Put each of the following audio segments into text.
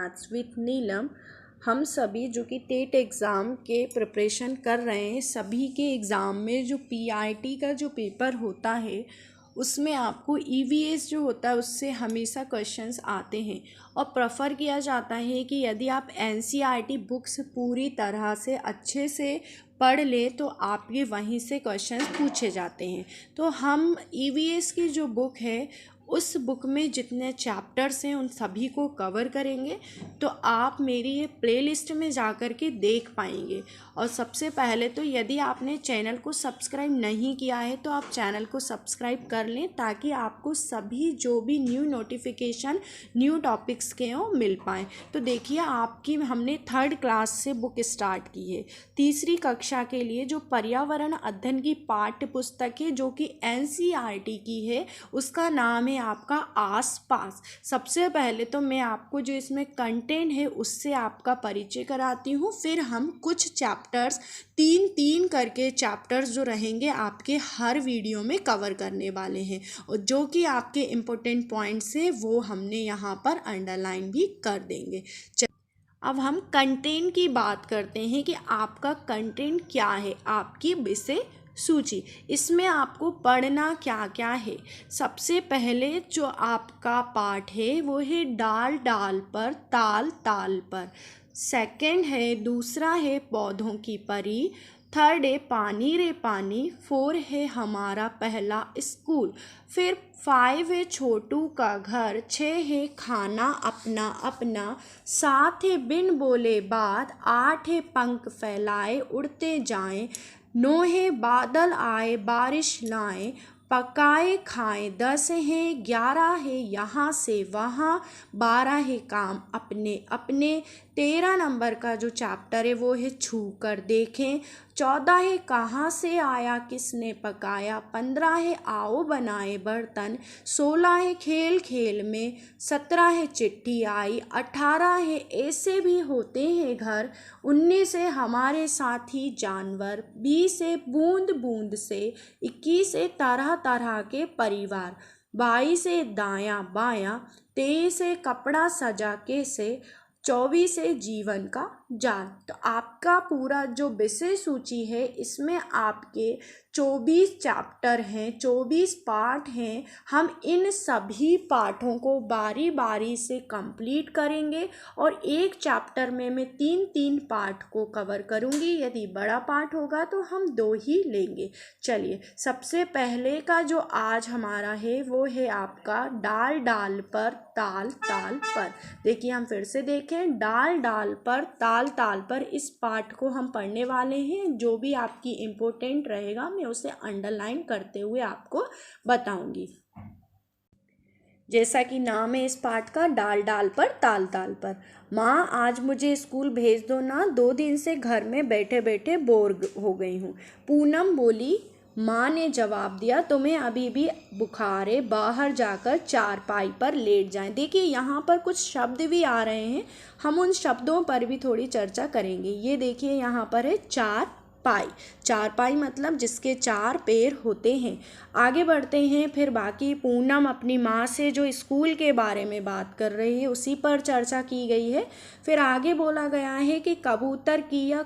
Maths with नीलम। हम सभी जो कि टेट एग्ज़ाम के प्रिपरेशन कर रहे हैं, सभी के एग्ज़ाम में जो पीआईटी का जो पेपर होता है उसमें आपको ईवीएस जो होता है उससे हमेशा क्वेश्चंस आते हैं और प्रेफर किया जाता है कि यदि आप एनसीईआरटी बुक्स पूरी तरह से अच्छे से पढ़ लें तो आपके वहीं से क्वेश्चंस पूछे जाते हैं। तो हम ईवीएस की जो बुक है उस बुक में जितने चैप्टर्स हैं उन सभी को कवर करेंगे, तो आप मेरी ये प्लेलिस्ट में जा कर के देख पाएंगे। और सबसे पहले तो यदि आपने चैनल को सब्सक्राइब नहीं किया है तो आप चैनल को सब्सक्राइब कर लें ताकि आपको सभी जो भी न्यू नोटिफिकेशन न्यू टॉपिक्स के हों मिल पाएँ। तो देखिए, आपकी हमने 3rd क्लास से बुक स्टार्ट की है। तीसरी कक्षा के लिए जो पर्यावरण अध्ययन की पाठ्य पुस्तक है जो कि एनसीईआरटी की है, उसका नाम है आपका आसपास। सबसे पहले तो मैं आपको जो इसमें कंटेंट है उससे आपका परिचय कराती हूँ, फिर हम कुछ चैप्टर्स 3-3 करके चैप्टर्स जो रहेंगे आपके हर वीडियो में कवर करने वाले हैं और जो कि आपके इम्पोर्टेंट पॉइंट्स हैं वो हमने यहाँ पर अंडरलाइन भी कर देंगे। अब हम कंटेंट की बात करते हैं कि आपका कंटेंट क्या है, आपकी विषय सूची। इसमें आपको पढ़ना क्या क्या है। सबसे पहले जो आपका पाठ है वो है डाल डाल पर ताल ताल पर। सेकंड है, दूसरा है पौधों की परी। थर्ड है पानी रे पानी। 4 है हमारा पहला स्कूल। फिर 5 है छोटू का घर। 6 है खाना अपना अपना। 7 है बिन बोले बात। 8 है पंख फैलाए उड़ते जाएं। 9 है बादल आए बारिश लाएं पकाए खाएं। 10 है 11 है यहाँ से वहाँ। 12 है काम अपने अपने। 13 नंबर का जो चैप्टर है वो है छू कर देखें। 14 है कहाँ से आया किसने पकाया। 15 है आओ बनाए बर्तन। 16 है खेल खेल में। 17 है चिट्ठी आई। 18 है ऐसे भी होते हैं घर। 19 है हमारे साथी जानवर। 20 है बूंद बूंद से। 21 है तरह तरह के परिवार। 22 है दायां बायां। 23 है कपड़ा सजा के से। 24 है जीवन का जाल। तो आपका पूरा जो विषय सूची है इसमें आपके 24 चैप्टर हैं, 24 पाठ हैं। हम इन सभी पाठों को बारी बारी से कंप्लीट करेंगे और एक चैप्टर में मैं 3-3 पाठ को कवर करूंगी। यदि बड़ा पाठ होगा तो हम 2 ही लेंगे। चलिए, सबसे पहले का जो आज हमारा है वो है आपका डाल डाल पर ताल ताल पर। देखिए, हम फिर से देखें, डाल डाल पर ताल ताल पर। इस पाठ को हम पढ़ने वाले हैं। जो भी आपकी इम्पोर्टेंट रहेगा मैं उसे अंडरलाइन करते हुए आपको बताऊंगी। जैसा कि नाम है इस पाठ का, डाल डाल पर ताल ताल पर। माँ आज मुझे स्कूल भेज दो ना, 2 दिन से घर में बैठे बैठे बोर हो गई हूँ। पूनम बोली। माँ ने जवाब दिया, तुम्हें अभी भी बुखार है, बाहर जाकर चारपाई पर लेट जाएं। देखिए, यहाँ पर कुछ शब्द भी आ रहे हैं, हम उन शब्दों पर भी थोड़ी चर्चा करेंगे। ये देखिए, यहाँ पर है चारपाई। चारपाई मतलब जिसके 4 पैर होते हैं। आगे बढ़ते हैं, फिर बाकी पूनम अपनी माँ से जो स्कूल के बारे में बात कर रही है उसी पर चर्चा की गई है। फिर आगे बोला गया है कि कबूतर की या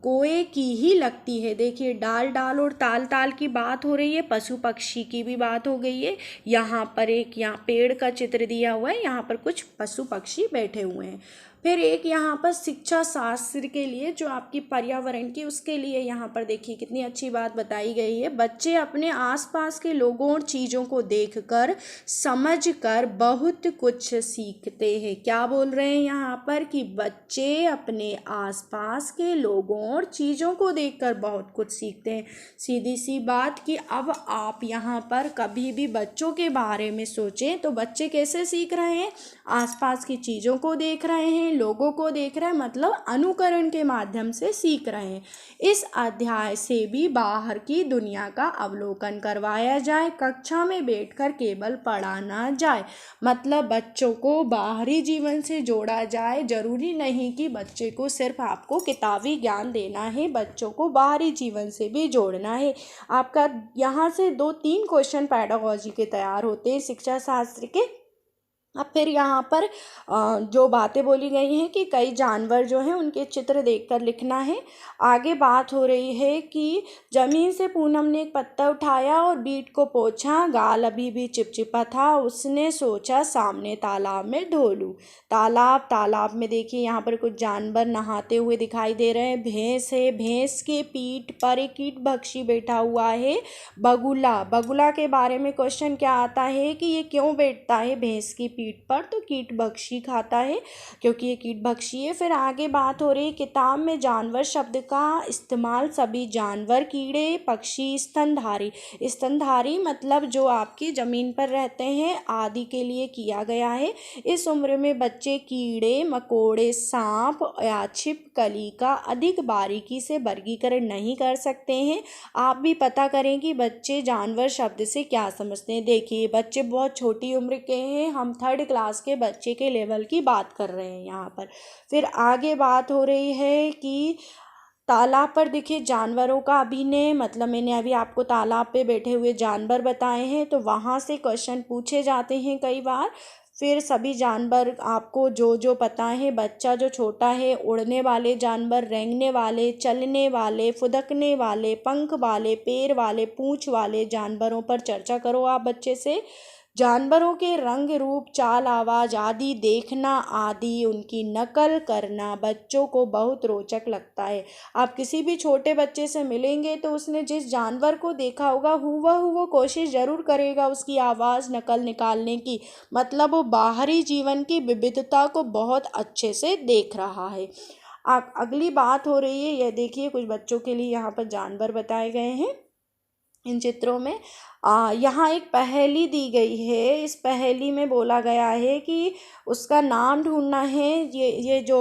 कोए की ही लगती है। देखिए, डाल डाल और ताल ताल की बात हो रही है, पशु पक्षी की भी बात हो गई है। यहाँ पर यहाँ पेड़ का चित्र दिया हुआ है, यहाँ पर कुछ पशु पक्षी बैठे हुए हैं। फिर एक यहाँ पर शिक्षा शास्त्र के लिए जो आपकी पर्यावरण की, उसके लिए यहाँ पर देखिए कितनी अच्छी बात बताई गई है। बच्चे अपने आसपास के लोगों और चीज़ों को देखकर समझकर बहुत कुछ सीखते हैं। क्या बोल रहे हैं यहाँ पर कि बच्चे अपने आसपास के लोगों और चीज़ों को देखकर बहुत कुछ सीखते हैं। सीधी सी बात कि अब आप यहाँ पर कभी भी बच्चों के बारे में सोचें तो बच्चे कैसे सीख रहे हैं, आसपास की चीज़ों को देख रहे हैं, लोगों को देख रहे हैं, मतलब अनुकरण के माध्यम से सीख रहे हैं। इस अध्याय से भी बाहर की दुनिया का अवलोकन करवाया जाए, कक्षा में बैठकर केवल पढ़ा ना जाए। मतलब बच्चों को बाहरी जीवन से जोड़ा जाए। जरूरी नहीं कि बच्चे को सिर्फ आपको किताबी ज्ञान देना है, बच्चों को बाहरी जीवन से भी जोड़ना है। आपका यहाँ से 2-3 क्वेश्चन पेडागोजी के तैयार होते हैं शिक्षा शास्त्र के। अब फिर यहाँ पर जो बातें बोली गई हैं कि कई जानवर जो हैं उनके चित्र देखकर लिखना है। आगे बात हो रही है कि ज़मीन से पूनम ने एक पत्ता उठाया और बीट को पोंछा, गाल अभी भी चिपचिपा था। उसने सोचा सामने तालाब में धो लूँ। तालाब में देखिए यहाँ पर कुछ जानवर नहाते हुए दिखाई दे रहे हैं। भैंस है, भैंस के पीठ पर एक कीटभक्षी बैठा हुआ है, बगुला। बगुला के बारे में क्वेश्चन क्या आता है कि ये क्यों बैठता है भैंस की पीठ पर, तो कीटभक्षी खाता है क्योंकि ये कीटभक्षी है। फिर आगे बात हो रही है किताब में जानवर शब्द का इस्तेमाल सभी जानवर, कीड़े, पक्षी, स्तनधारी। स्तनधारी मतलब जो आपकी ज़मीन पर रहते हैं आदि के लिए किया गया है। इस उम्र में बच्चे कीड़े मकोड़े, सांप या छिपकली का अधिक बारीकी से वर्गीकरण नहीं कर सकते हैं। आप भी पता करें कि बच्चे जानवर शब्द से क्या समझते हैं। देखिए बच्चे बहुत छोटी उम्र के हैं, हम 3rd क्लास के बच्चे के लेवल की बात कर रहे हैं यहाँ पर। फिर आगे बात हो रही है कि तालाब पर देखिए जानवरों का अभिनय, मतलब मैंने अभी आपको तालाब पे बैठे हुए जानवर बताए हैं, तो वहाँ से क्वेश्चन पूछे जाते हैं कई बार। फिर सभी जानवर आपको जो जो पता है, बच्चा जो छोटा है, उड़ने वाले जानवर, रेंगने वाले, चलने वाले, फुदकने वाले, पंख वाले, पैर वाले, पूँछ वाले जानवरों पर चर्चा करो आप बच्चे से। जानवरों के रंग रूप, चाल, आवाज़ आदि देखना आदि उनकी नकल करना बच्चों को बहुत रोचक लगता है। आप किसी भी छोटे बच्चे से मिलेंगे तो उसने जिस जानवर को देखा होगा हूबहू वो कोशिश ज़रूर करेगा उसकी आवाज़ नकल निकालने की, मतलब वो बाहरी जीवन की विविधता को बहुत अच्छे से देख रहा है। अगली बात हो रही है, यह देखिए कुछ बच्चों के लिए यहाँ पर जानवर बताए गए हैं इन चित्रों में। यहाँ एक पहेली दी गई है। इस पहेली में बोला गया है कि उसका नाम ढूंढना है। ये जो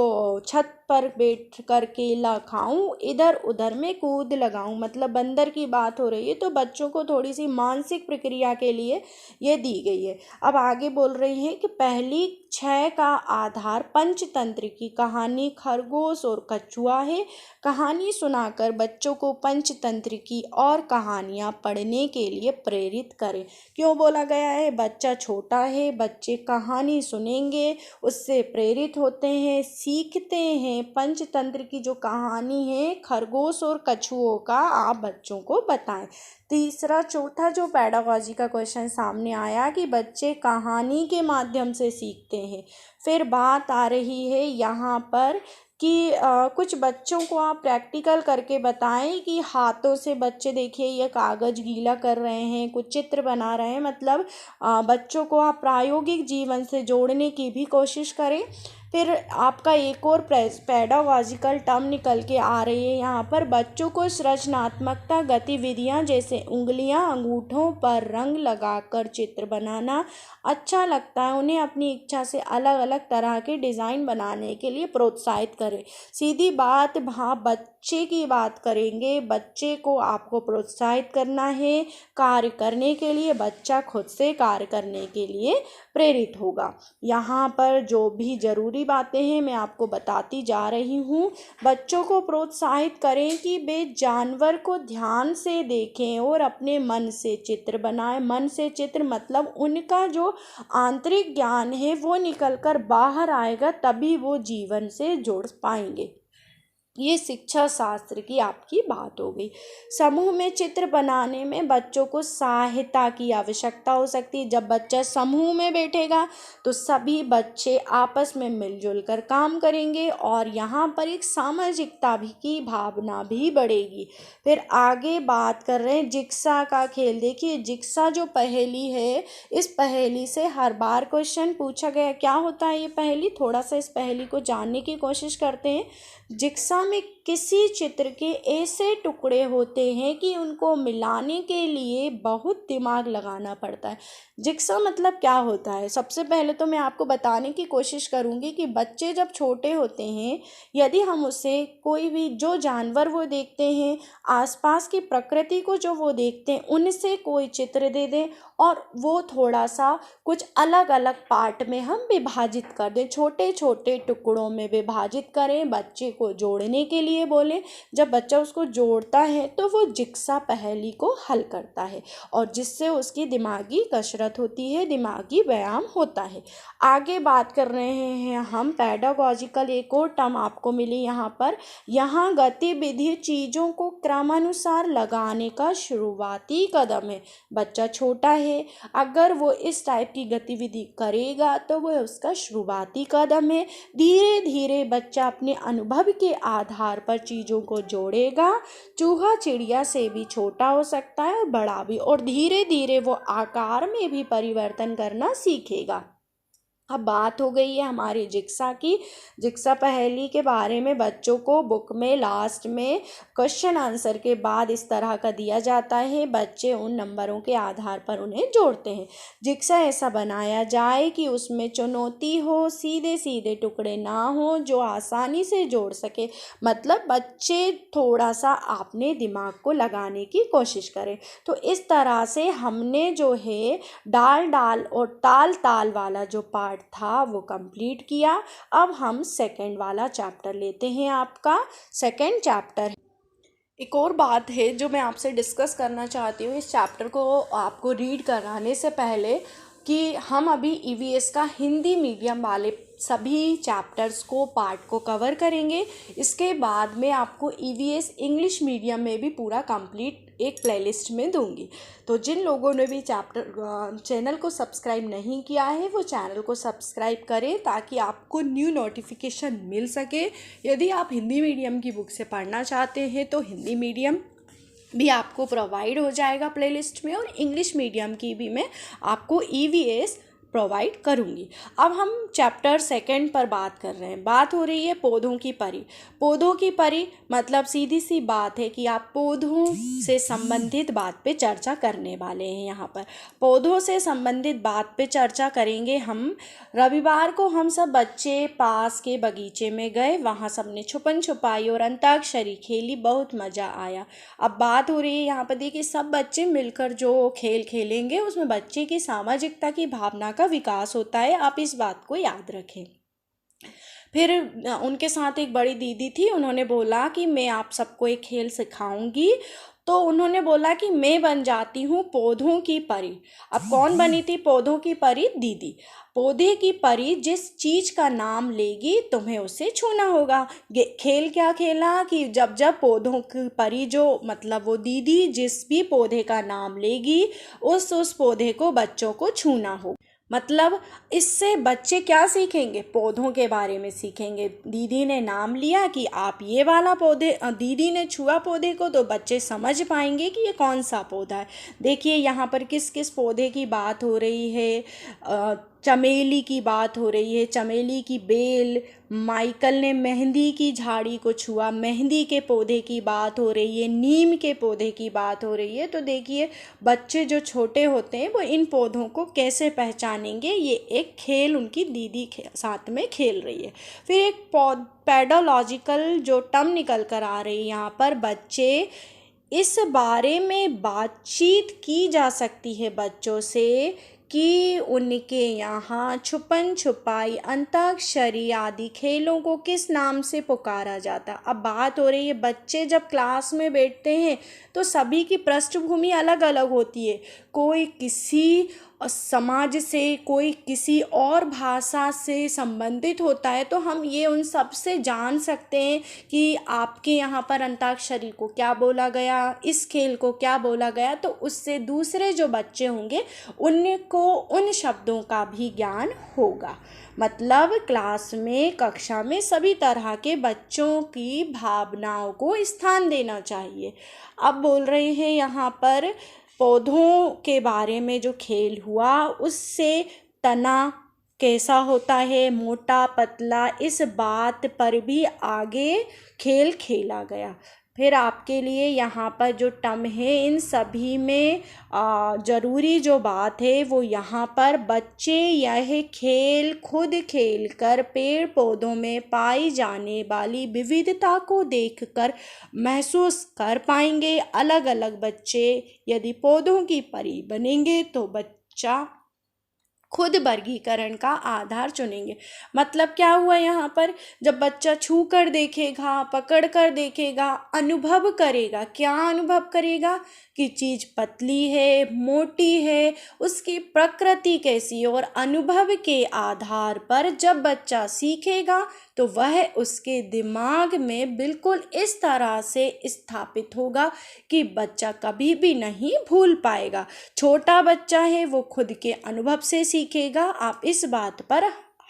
छत पर बैठ कर केला खाऊं, इधर उधर में कूद लगाऊं, मतलब बंदर की बात हो रही है। तो बच्चों को थोड़ी सी मानसिक प्रक्रिया के लिए ये दी गई है। अब आगे बोल रही है कि पहली 6 का आधार पंचतंत्र की कहानी खरगोश और कछुआ है। कहानी सुनाकर बच्चों को पंचतंत्र की और कहानियाँ पढ़ने के लिए प्रेरित करें। क्यों बोला गया है? बच्चा छोटा है, बच्चे कहानी सुनेंगे, उससे प्रेरित होते हैं, सीखते हैं। पंचतंत्र की जो कहानी है खरगोश और कछुओं का, आप बच्चों को बताएं। तीसरा चौथा जो पेडागॉजी का क्वेश्चन सामने आया कि बच्चे कहानी के माध्यम से सीखते हैं। फिर बात आ रही है यहाँ पर कि कुछ बच्चों को आप प्रैक्टिकल करके बताएं कि हाथों से बच्चे देखिए ये कागज़ गीला कर रहे हैं, कुछ चित्र बना रहे हैं, मतलब बच्चों को आप प्रायोगिक जीवन से जोड़ने की भी कोशिश करें। फिर आपका एक और पेडागॉजिकल टर्म निकल के आ रही है यहाँ पर, बच्चों को सृजनात्मकता गतिविधियाँ जैसे उंगलियाँ अंगूठों पर रंग लगाकर चित्र बनाना अच्छा लगता है। उन्हें अपनी इच्छा से अलग अलग तरह के डिज़ाइन बनाने के लिए प्रोत्साहित करें। सीधी बात, हाँ बच्चे की बात करेंगे, बच्चे को आपको प्रोत्साहित करना है कार्य करने के लिए। बच्चा खुद से कार्य करने के लिए प्रेरित होगा। यहाँ पर जो भी ज़रूरी बातें हैं मैं आपको बताती जा रही हूँ। बच्चों को प्रोत्साहित करें कि वे जानवर को ध्यान से देखें और अपने मन से चित्र बनाएं। मन से चित्र मतलब उनका जो आंतरिक ज्ञान है वो निकल कर बाहर आएगा, तभी वो जीवन से जुड़ पाएंगे। ये शिक्षा शास्त्र की आपकी बात हो गई। समूह में चित्र बनाने में बच्चों को सहायता की आवश्यकता हो सकती है। जब बच्चा समूह में बैठेगा तो सभी बच्चे आपस में मिलजुल कर काम करेंगे और यहाँ पर एक सामाजिकता भी की भावना भी बढ़ेगी। फिर आगे बात कर रहे हैं जिक्सा का खेल। देखिए जिक्सा जो पहेली है, इस पहेली से हर बार क्वेश्चन पूछा गया। क्या होता है ये पहेली? थोड़ा सा इस पहेली को जानने की कोशिश करते हैं। जिक्सा में किसी चित्र के ऐसे टुकड़े होते हैं कि उनको मिलाने के लिए बहुत दिमाग लगाना पड़ता है। जिक्सा मतलब क्या होता है? सबसे पहले तो मैं आपको बताने की कोशिश करूँगी कि बच्चे जब छोटे होते हैं, यदि हम उसे कोई भी जो जानवर वो देखते हैं, आसपास की प्रकृति को जो वो देखते हैं, उनसे कोई चित्र दे दें और वो थोड़ा सा कुछ अलग अलग पार्ट में हम विभाजित कर दें, छोटे छोटे टुकड़ों में विभाजित करें, बच्चे को जोड़ने के लिए बोलें। जब बच्चा उसको जोड़ता है तो वो जिक्सा पहेली को हल करता है और जिससे उसकी दिमागी कसरत होती है, दिमागी व्यायाम होता है। आगे बात कर रहे हैं हम पैडागॉजिकल, एक और टर्म आपको मिली यहाँ पर। यहाँ गतिविधि चीज़ों को क्रमानुसार लगाने का शुरुआती कदम है। बच्चा छोटा है, अगर वो इस टाइप की गतिविधि करेगा तो वो उसका शुरुआती कदम है। धीरे धीरे बच्चा अपने अनुभव के आधार पर चीज़ों को जोड़ेगा। चूहा चिड़िया से भी छोटा हो सकता है और बड़ा भी, और धीरे धीरे वो आकार में भी परिवर्तन करना सीखेगा। अब बात हो गई है हमारी जिक्सा की। जिक्सा पहेली के बारे में बच्चों को बुक में लास्ट में क्वेश्चन आंसर के बाद इस तरह का दिया जाता है, बच्चे उन नंबरों के आधार पर उन्हें जोड़ते हैं। जिक्सा ऐसा बनाया जाए कि उसमें चुनौती हो, सीधे सीधे टुकड़े ना हो, जो आसानी से जोड़ सके। मतलब बच्चे थोड़ा सा अपने दिमाग को लगाने की कोशिश करें। तो इस तरह से हमने जो है डाल डाल और ताल ताल वाला जो पार्ट था वो कंप्लीट किया। अब हम सेकंड वाला चैप्टर लेते हैं। आपका सेकंड चैप्टर, एक और बात है जो मैं आपसे डिस्कस करना चाहती हूँ इस चैप्टर को आपको रीड कराने से पहले, कि हम अभी ईवीएस का हिंदी मीडियम वाले सभी चैप्टर्स को पार्ट को कवर करेंगे। इसके बाद में आपको ईवीएस इंग्लिश मीडियम में भी पूरा कंप्लीट एक प्लेलिस्ट में दूंगी। तो जिन लोगों ने भी चैनल को सब्सक्राइब नहीं किया है वो चैनल को सब्सक्राइब करें ताकि आपको न्यू नोटिफिकेशन मिल सके। यदि आप हिंदी मीडियम की बुक से पढ़ना चाहते हैं तो हिंदी मीडियम भी आपको प्रोवाइड हो जाएगा प्लेलिस्ट में, और इंग्लिश मीडियम की भी मैं आपको ईवीएस प्रोवाइड करूँगी। अब हम चैप्टर सेकंड पर बात कर रहे हैं। बात हो रही है पौधों की परी। पौधों की परी मतलब सीधी सी बात है कि आप पौधों से संबंधित बात पे चर्चा करने वाले हैं। यहाँ पर पौधों से संबंधित बात पे चर्चा करेंगे हम। रविवार को हम सब बच्चे पास के बगीचे में गए, वहाँ सबने छुपन छुपाई और अंताक्षरी खेली, बहुत मज़ा आया। अब बात हो रही है यहाँ पर, देखिए सब बच्चे मिलकर जो खेल खेलेंगे उसमें बच्चे की सामाजिकता की भावना का विकास होता है, आप इस बात को याद रखें। फिर उनके साथ एक बड़ी दीदी थी, उन्होंने बोला कि मैं आप सबको एक खेल सिखाऊंगी। तो उन्होंने बोला कि मैं बन जाती हूँ पौधों की परी। अब कौन बनी थी पौधों की परी? दीदी। पौधे की परी जिस चीज़ का नाम लेगी तुम्हें उसे छूना होगा। खेल क्या खेला कि जब जब पौधों की परी जो मतलब वो दीदी जिस भी पौधे का नाम लेगी उस पौधे को बच्चों को छूना होगा। मतलब इससे बच्चे क्या सीखेंगे? पौधों के बारे में सीखेंगे। दीदी ने नाम लिया कि आप ये वाला पौधे, दीदी ने छुआ पौधे को तो बच्चे समझ पाएंगे कि ये कौन सा पौधा है। देखिए यहाँ पर किस किस पौधे की बात हो रही है। चमेली की बात हो रही है, चमेली की बेल। माइकल ने मेहंदी की झाड़ी को छुआ, मेहंदी के पौधे की बात हो रही है। नीम के पौधे की बात हो रही है। तो देखिए बच्चे जो छोटे होते हैं वो इन पौधों को कैसे पहचानेंगे, ये एक खेल उनकी दीदी साथ में खेल रही है। फिर एक पैडोलॉजिकल जो टर्म निकल कर आ रही है यहाँ पर, बच्चे इस बारे में बातचीत की जा सकती है बच्चों से कि उनके यहाँ छुपन छुपाई, अंताक्षरी आदि खेलों को किस नाम से पुकारा जाता। अब बात हो रही है बच्चे जब क्लास में बैठते हैं तो सभी की पृष्ठभूमि अलग अलग होती है। कोई किसी समाज से, कोई किसी और भाषा से संबंधित होता है, तो हम ये उन सब से जान सकते हैं कि आपके यहाँ पर अंताक्षरी को क्या बोला गया, इस खेल को क्या बोला गया। तो उससे दूसरे जो बच्चे होंगे उनको उन शब्दों का भी ज्ञान होगा। मतलब क्लास में, कक्षा में सभी तरह के बच्चों की भावनाओं को स्थान देना चाहिए। अब बोल रहे हैं यहाँ पर पौधों के बारे में जो खेल हुआ उससे तना कैसा होता है, मोटा पतला, इस बात पर भी आगे खेल खेला गया। फिर आपके लिए यहाँ पर जो टर्म है, इन सभी में ज़रूरी जो बात है वो यहाँ पर बच्चे यह खेल खुद खेलकर पेड़ पौधों में पाई जाने वाली विविधता को देखकर महसूस कर पाएंगे। अलग अलग बच्चे यदि पौधों की परी बनेंगे तो बच्चा खुद वर्गीकरण का आधार चुनेंगे। मतलब क्या हुआ यहाँ पर, जब बच्चा छू कर देखेगा, पकड़ कर देखेगा, अनुभव करेगा, क्या अनुभव करेगा कि चीज़ पतली है, मोटी है, उसकी प्रकृति कैसी है, और अनुभव के आधार पर जब बच्चा सीखेगा तो वह उसके दिमाग में बिल्कुल इस तरह से स्थापित होगा कि बच्चा कभी भी नहीं भूल पाएगा। छोटा बच्चा है वो खुद के अनुभव से सीखेगा, आप इस बात पर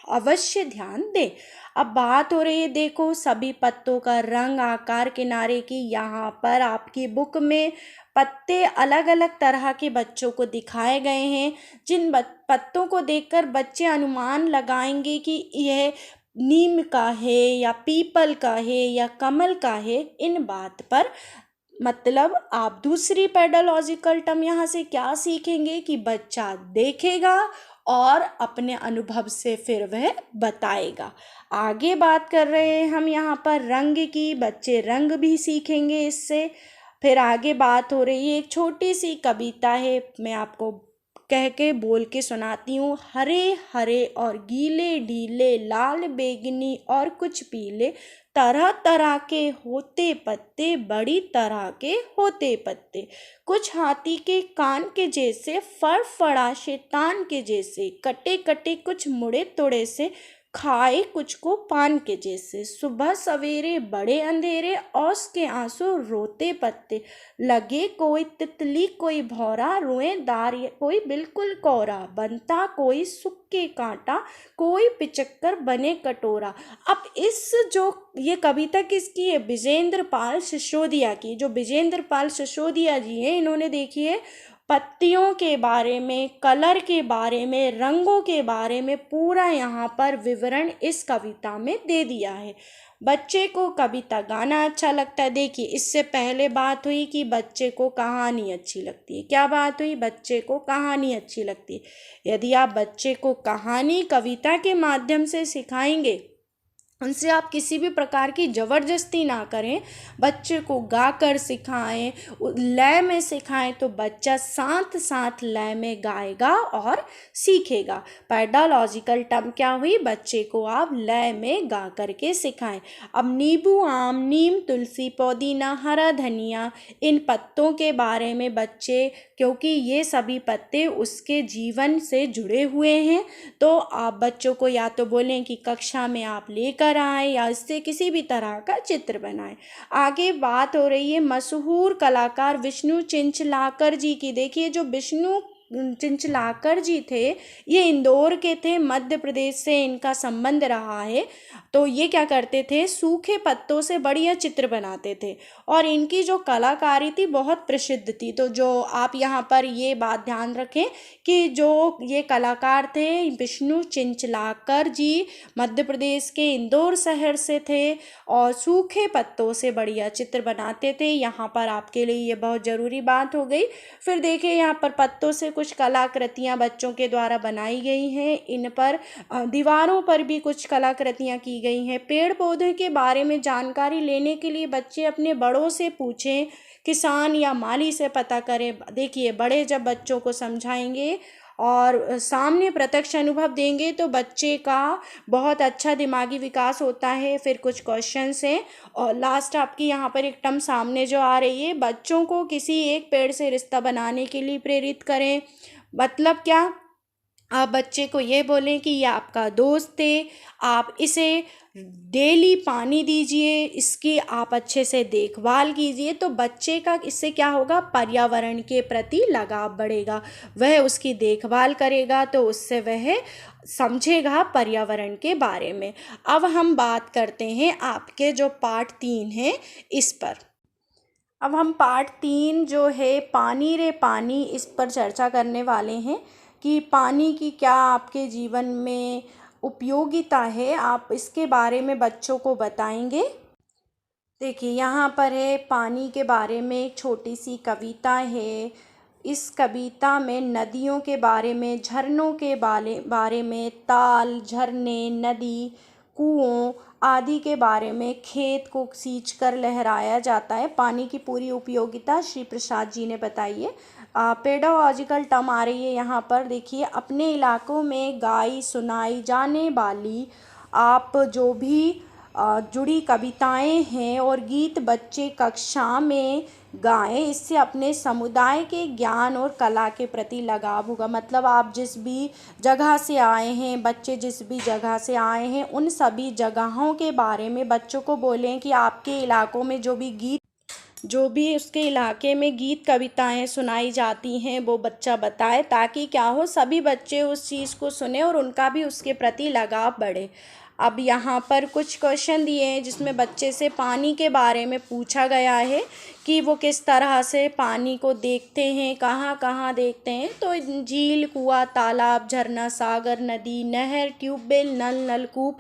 अवश्य ध्यान दें। अब बात हो रही है, देखो सभी पत्तों का रंग, आकार, किनारे की। यहाँ पर आपकी बुक में पत्ते अलग अलग तरह के बच्चों को दिखाए गए हैं, जिन पत्तों को देखकर बच्चे अनुमान लगाएंगे कि यह नीम का है या पीपल का है या कमल का है। इन बात पर मतलब आप दूसरी पेडोलॉजिकल टर्म यहाँ से क्या सीखेंगे कि बच्चा देखेगा और अपने अनुभव से फिर वह बताएगा। आगे बात कर रहे हैं हम यहाँ पर रंग की, बच्चे रंग भी सीखेंगे इससे। फिर आगे बात हो रही है, एक छोटी सी कविता है, मैं आपको कह के बोल के सुनाती हूँ। हरे हरे और गीले ढीले, लाल बेगनी और कुछ पीले, तरह तरह के होते पत्ते, बड़ी तरह के होते पत्ते, कुछ हाथी के कान के जैसे, फड़फड़ा शैतान के जैसे, कटे कटे कुछ मुड़े तोड़े से, खाए कुछ को पान के जैसे, सुबह सवेरे बड़े अंधेरे, औस के आंसू रोते पत्ते, लगे कोई तितली कोई भौरा, रोएदार कोई बिल्कुल कोरा, बनता कोई सुक्के कांटा, कोई पिचक्कर बने कटोरा। अब इस जो ये कविता किसकी है, विजेंद्र पाल सिसोदिया की। जो विजेंद्र पाल सिसोदिया जी हैं, इन्होंने देखिए पत्तियों के बारे में, कलर के बारे में, रंगों के बारे में पूरा यहाँ पर विवरण इस कविता में दे दिया है। बच्चे को कविता गाना अच्छा लगता है। देखिए इससे पहले बात हुई कि बच्चे को कहानी अच्छी लगती है। क्या बात हुई, बच्चे को कहानी अच्छी लगती है। यदि आप बच्चे को कहानी कविता के माध्यम से सिखाएंगे, उनसे आप किसी भी प्रकार की ज़बरदस्ती ना करें, बच्चे को गाकर सिखाएं, लय में सिखाएं, तो बच्चा साथ साथ लय में गाएगा और सीखेगा। पेडोलॉजिकल टर्म क्या हुई, बच्चे को आप लय में गा करके सिखाएं। अब नींबू, आम, नीम, तुलसी, पुदीना, हरा धनिया, इन पत्तों के बारे में बच्चे, क्योंकि ये सभी पत्ते उसके जीवन से जुड़े हुए हैं, तो आप बच्चों को या तो बोलें कि कक्षा में आप लेकर आए या इससे किसी भी तरह का चित्र बनाएं। आगे बात हो रही है मशहूर कलाकार विष्णु चिंचलाकर जी की। देखिए जो विष्णु चिंचलाकर जी थे, ये इंदौर के थे, मध्य प्रदेश से इनका संबंध रहा है। तो ये क्या करते थे, सूखे पत्तों से बढ़िया चित्र बनाते थे और इनकी जो कलाकारी थी बहुत प्रसिद्ध थी। तो जो आप यहाँ पर ये बात ध्यान रखें कि जो ये कलाकार थे विष्णु चिंचलाकर जी, मध्य प्रदेश के इंदौर शहर से थे और सूखे पत्तों से बढ़िया चित्र बनाते थे। यहाँ पर आपके लिए ये बहुत ज़रूरी बात हो गई। फिर देखिए यहाँ पर पत्तों से कुछ कलाकृतियाँ बच्चों के द्वारा बनाई गई हैं। इन पर दीवारों पर भी कुछ कलाकृतियाँ की गई हैं। पेड़ पौधे के बारे में जानकारी लेने के लिए बच्चे अपने बड़ों से पूछें, किसान या माली से पता करें। देखिए बड़े जब बच्चों को समझाएंगे और सामने प्रत्यक्ष अनुभव देंगे तो बच्चे का बहुत अच्छा दिमागी विकास होता है। फिर कुछ क्वेश्चंस हैं और लास्ट आपकी यहाँ पर एक टर्म सामने जो आ रही है, बच्चों को किसी एक पेड़ से रिश्ता बनाने के लिए प्रेरित करें। मतलब क्या, आप बच्चे को ये बोलें कि ये आपका दोस्त है, आप इसे डेली पानी दीजिए, इसकी आप अच्छे से देखभाल कीजिए, तो बच्चे का इससे क्या होगा, पर्यावरण के प्रति लगाव बढ़ेगा, वह उसकी देखभाल करेगा तो उससे वह समझेगा पर्यावरण के बारे में। अब हम बात करते हैं आपके जो पार्ट 3 है इस पर। अब हम पार्ट 3 जो है पानी रे पानी, इस पर चर्चा करने वाले हैं कि पानी की क्या आपके जीवन में उपयोगिता है, आप इसके बारे में बच्चों को बताएंगे। देखिए यहाँ पर है पानी के बारे में एक छोटी सी कविता है। इस कविता में नदियों के बारे में, झरनों के बारे में, ताल, झरने, नदी, कुओं आदि के बारे में, खेत को सींच कर लहराया जाता है। पानी की पूरी उपयोगिता श्री प्रसाद जी ने बताई है। पेडागॉजिकल टर्म आ रही है यहाँ पर। देखिए, अपने इलाकों में गाई सुनाई जाने वाली आप जो भी जुड़ी कविताएं हैं और गीत बच्चे कक्षा में गाएं, इससे अपने समुदाय के ज्ञान और कला के प्रति लगाव होगा। मतलब आप जिस भी जगह से आए हैं, बच्चे जिस भी जगह से आए हैं, उन सभी जगहों के बारे में बच्चों को बोलें कि आपके इलाकों में जो भी उसके इलाके में गीत कविताएं सुनाई जाती हैं वो बच्चा बताए, ताकि क्या हो, सभी बच्चे उस चीज़ को सुने और उनका भी उसके प्रति लगाव बढ़े। अब यहाँ पर कुछ क्वेश्चन दिए हैं जिसमें बच्चे से पानी के बारे में पूछा गया है कि वो किस तरह से पानी को देखते हैं, कहाँ कहाँ देखते हैं। तो झील, कुआं, तालाब, झरना, सागर, नदी, नहर, ट्यूबवेल, नल, नलकूप,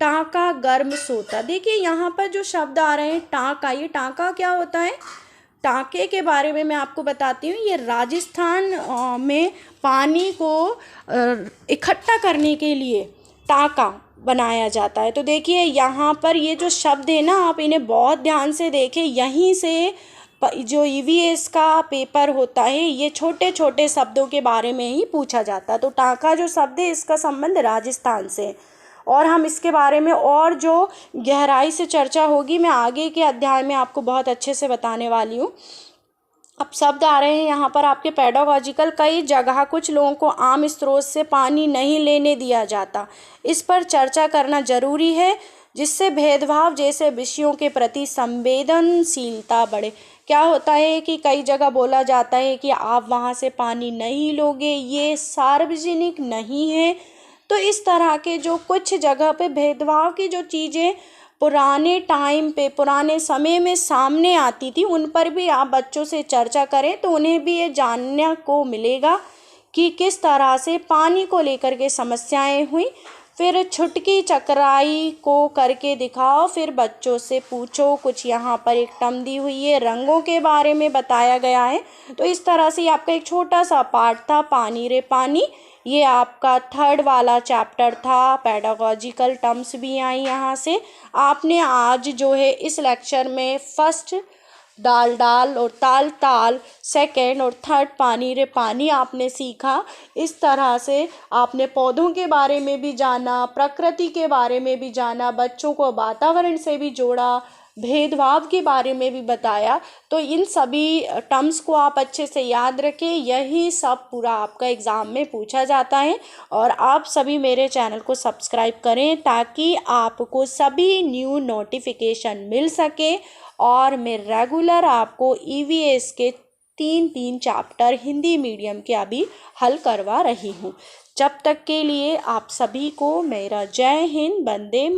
टाँका, गर्म सोता। देखिए यहाँ पर जो शब्द आ रहे हैं टाँका, ये टाँका क्या होता है? टाँके के बारे में मैं आपको बताती हूँ। ये राजस्थान में पानी को इकट्ठा करने के लिए टाँका बनाया जाता है। तो देखिए यहाँ पर ये जो शब्द है ना, आप इन्हें बहुत ध्यान से देखें। यहीं से जो ईवीएस का पेपर होता है, ये छोटे छोटे शब्दों के बारे में ही पूछा जाता है। तो टाँका जो शब्द है, इसका संबंध राजस्थान से। और हम इसके बारे में और जो गहराई से चर्चा होगी, मैं आगे के अध्याय में आपको बहुत अच्छे से बताने वाली हूँ। अब शब्द आ रहे हैं यहाँ पर आपके पेडागॉजिकल। कई जगह कुछ लोगों को आम स्रोत से पानी नहीं लेने दिया जाता, इस पर चर्चा करना जरूरी है, जिससे भेदभाव जैसे विषयों के प्रति संवेदनशीलता बढ़े। क्या होता है कि कई जगह बोला जाता है कि आप वहाँ से पानी नहीं लोगे, ये सार्वजनिक नहीं है। तो इस तरह के जो कुछ जगह पे भेदभाव की जो चीज़ें पुराने टाइम पे, पुराने समय में सामने आती थी, उन पर भी आप बच्चों से चर्चा करें तो उन्हें भी ये जानने को मिलेगा कि किस तरह से पानी को लेकर के समस्याएं हुई। फिर छुटकी चकराई को करके दिखाओ, फिर बच्चों से पूछो। कुछ यहाँ पर एक टर्म दी हुई है, रंगों के बारे में बताया गया है। तो इस तरह से आपका एक छोटा सा पार्ट था पानी रे पानी। ये आपका 3rd वाला चैप्टर था। पेडागॉजिकल टर्म्स भी आई यहाँ से। आपने आज जो है इस लेक्चर में फर्स्ट डाल डाल और ताल ताल, 2nd और 3rd पानी रे पानी आपने सीखा। इस तरह से आपने पौधों के बारे में भी जाना, प्रकृति के बारे में भी जाना, बच्चों को वातावरण से भी जोड़ा, भेदभाव के बारे में भी बताया। तो इन सभी टर्म्स को आप अच्छे से याद रखें। यही सब पूरा आपका एग्ज़ाम में पूछा जाता है। और आप सभी मेरे चैनल को सब्सक्राइब करें ताकि आपको सभी न्यू नोटिफिकेशन मिल सके। और मैं रेगुलर आपको ईवीएस के 3 चैप्टर हिंदी मीडियम के अभी हल करवा रही हूँ। जब तक के लिए आप सभी को मेरा जय हिंद, वंदे